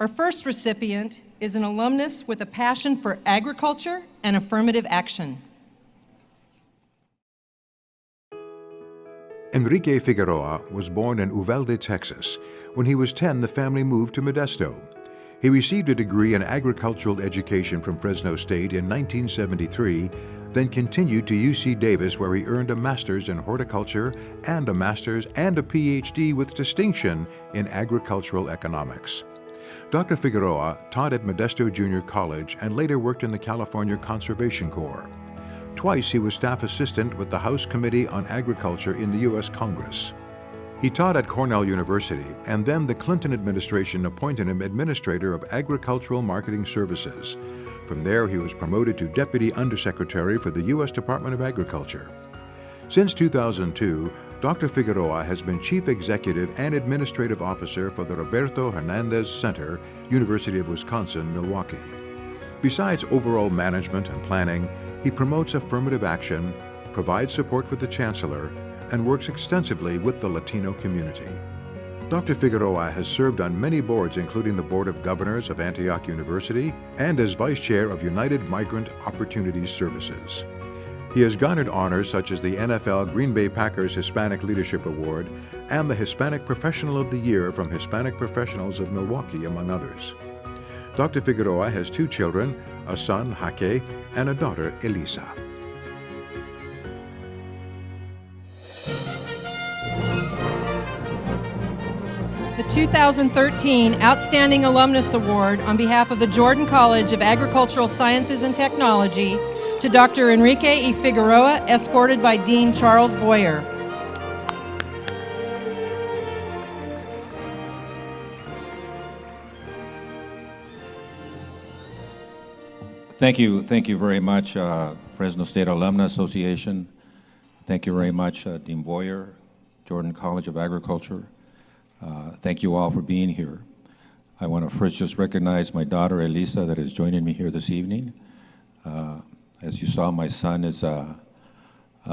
Our first recipient is an alumnus with a passion for agriculture and affirmative action. Enrique Figueroa was born in Uvalde, Texas. When he was 10, the family moved to Modesto. He received a degree in agricultural education from Fresno State in 1973, then continued to UC Davis, where he earned a master's in horticulture and a master's and a PhD with distinction in agricultural economics. Dr. Figueroa taught at Modesto Junior College and later worked in the California Conservation Corps. Twice he was staff assistant with the House Committee on Agriculture in the U.S. Congress. He taught at Cornell University, and then the Clinton administration appointed him Administrator of Agricultural Marketing Services. From there, he was promoted to Deputy Undersecretary for the U.S. Department of Agriculture. Since 2002, Dr. Figueroa has been Chief Executive and Administrative Officer for the Roberto Hernandez Center, University of Wisconsin-Milwaukee. Besides overall management and planning, he promotes affirmative action, provides support for the Chancellor, and works extensively with the Latino community. Dr. Figueroa has served on many boards, including the Board of Governors of Antioch University and as Vice Chair of United Migrant Opportunities Services. He has garnered honors such as the NFL Green Bay Packers Hispanic Leadership Award and the Hispanic Professional of the Year from Hispanic Professionals of Milwaukee, among others. Dr. Figueroa has 2 children, a son, Jaque, and a daughter, Elisa. The 2013 Outstanding Alumnus Award on behalf of the Jordan College of Agricultural Sciences and Technology to Dr. Enrique E. Figueroa, escorted by Dean Charles Boyer. Thank you very much, Fresno State Alumni Association. Thank you very much, Dean Boyer, Jordan College of Agriculture. Thank you all for being here. I want to first just recognize my daughter, Elisa, that is joining me here this evening. As you saw, my son is a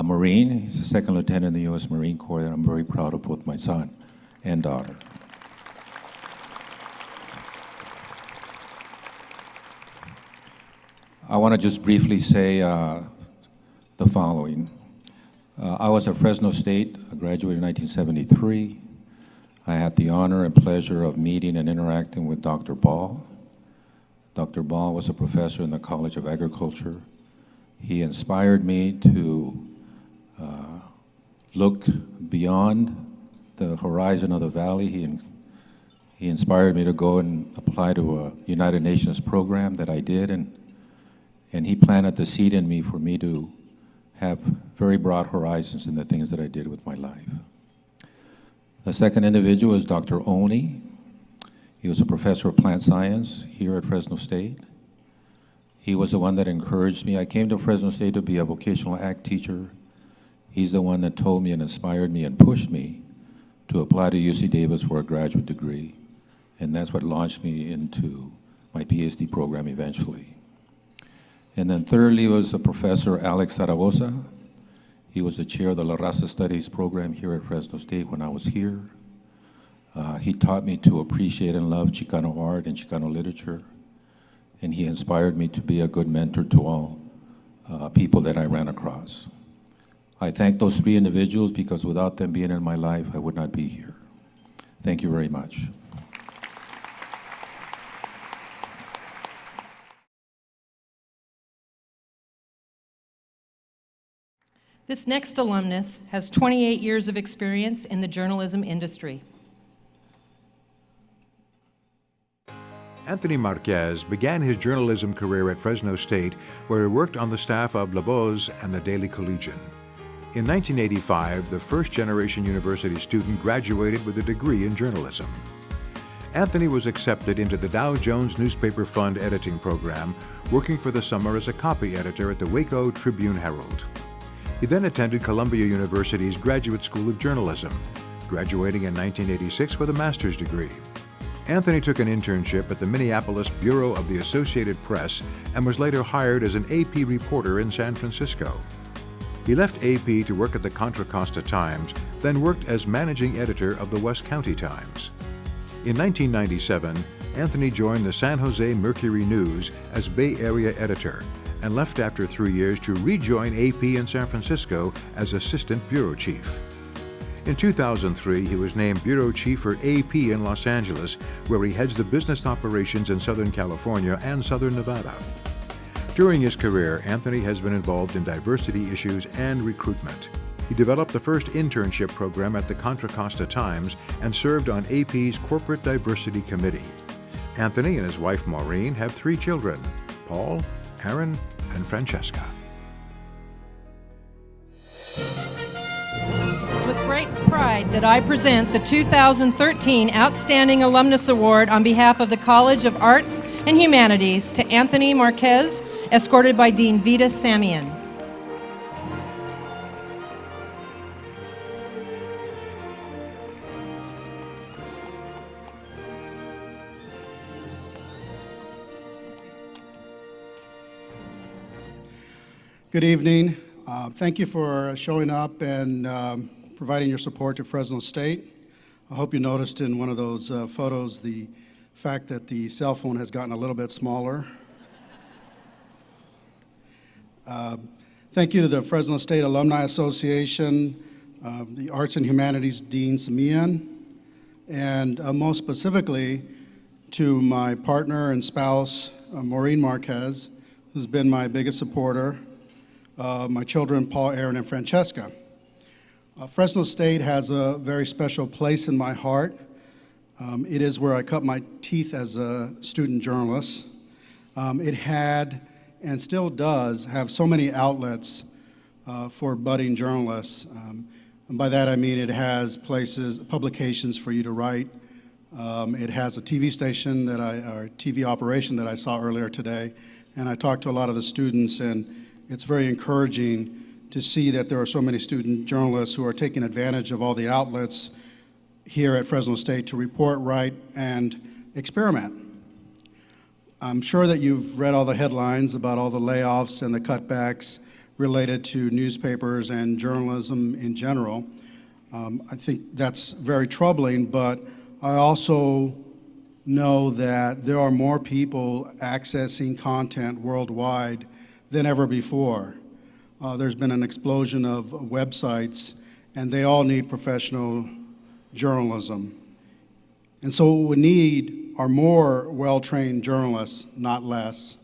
Marine. He's a second lieutenant in the U.S. Marine Corps, and I'm very proud of both my son and daughter. I want to just briefly say the following. I was at Fresno State, I graduated in 1973. I had the honor and pleasure of meeting and interacting with Dr. Ball. Dr. Ball was a professor in the College of Agriculture. He inspired me to look beyond the horizon of the valley. He inspired me to go and apply to a United Nations program that I did, and he planted the seed in me for me to have very broad horizons in the things that I did with my life. The second individual is Dr. Oni. He was a professor of plant science here at Fresno State. He was the one that encouraged me. I came to Fresno State to be a vocational ag teacher. He's the one that told me and inspired me and pushed me to apply to UC Davis for a graduate degree. And that's what launched me into my PhD program eventually. And then thirdly was a professor, Alex Zaragoza. He was the chair of the La Raza Studies program here at Fresno State when I was here. He taught me to appreciate and love Chicano art and Chicano literature. And he inspired me to be a good mentor to all people that I ran across. I thank those 3 individuals because without them being in my life, I would not be here. Thank you very much. This next alumnus has 28 years of experience in the journalism industry. Anthony Marquez began his journalism career at Fresno State, where he worked on the staff of La Voz and the Daily Collegian. In 1985, the first-generation university student graduated with a degree in journalism. Anthony was accepted into the Dow Jones Newspaper Fund editing program, working for the summer as a copy editor at the Waco Tribune-Herald. He then attended Columbia University's Graduate School of Journalism, graduating in 1986 with a master's degree. Anthony took an internship at the Minneapolis Bureau of the Associated Press and was later hired as an AP reporter in San Francisco. He left AP to work at the Contra Costa Times, then worked as managing editor of the West County Times. In 1997, Anthony joined the San Jose Mercury News as Bay Area editor and left after 3 years to rejoin AP in San Francisco as assistant bureau chief. In 2003, he was named bureau chief for AP in Los Angeles, where he heads the business operations in Southern California and Southern Nevada. During his career, Anthony has been involved in diversity issues and recruitment. He developed the first internship program at the Contra Costa Times and served on AP's Corporate Diversity Committee. Anthony and his wife Maureen have 3 children, Paul, Aaron, and Francesca. It's with great pride that I present the 2013 Outstanding Alumnus Award on behalf of the College of Arts and Humanities to Anthony Marquez, escorted by Dean Vita Samian. Good evening. Thank you for showing up and providing your support to Fresno State. I hope you noticed in one of those photos the fact that the cell phone has gotten a little bit smaller. Thank you to the Fresno State Alumni Association, the Arts and Humanities Dean Samian, and most specifically to my partner and spouse, Maureen Marquez, who's been my biggest supporter. My children, Paul, Aaron, and Francesca. Fresno State has a very special place in my heart. It is where I cut my teeth as a student journalist. It had, and still does, have so many outlets for budding journalists. And by that I mean it has places, publications for you to write. It has a TV station or TV operation that I saw earlier today. And I talked to a lot of the students, and it's very encouraging to see that there are so many student journalists who are taking advantage of all the outlets here at Fresno State to report, write, and experiment. I'm sure that you've read all the headlines about all the layoffs and the cutbacks related to newspapers and journalism in general. I think that's very troubling, but I also know that there are more people accessing content worldwide than ever before. There's been an explosion of websites, and they all need professional journalism. And so what we need are more well-trained journalists, not less.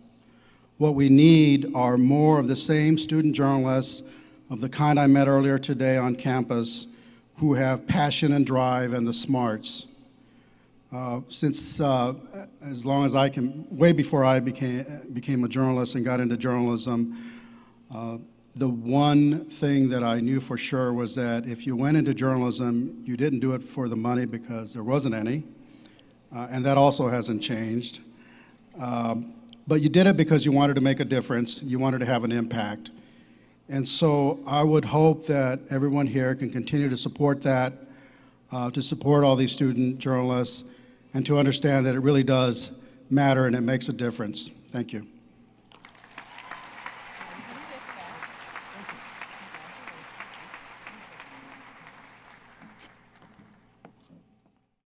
What we need are more of the same student journalists of the kind I met earlier today on campus who have passion and drive and the smarts. Since as long as I can, way before I became a journalist and got into journalism, the one thing that I knew for sure was that if you went into journalism, you didn't do it for the money because there wasn't any, and that also hasn't changed. But you did it because you wanted to make a difference, you wanted to have an impact. And so I would hope that everyone here can continue to support that, to support all these student journalists, and to understand that it really does matter and it makes a difference. Thank you.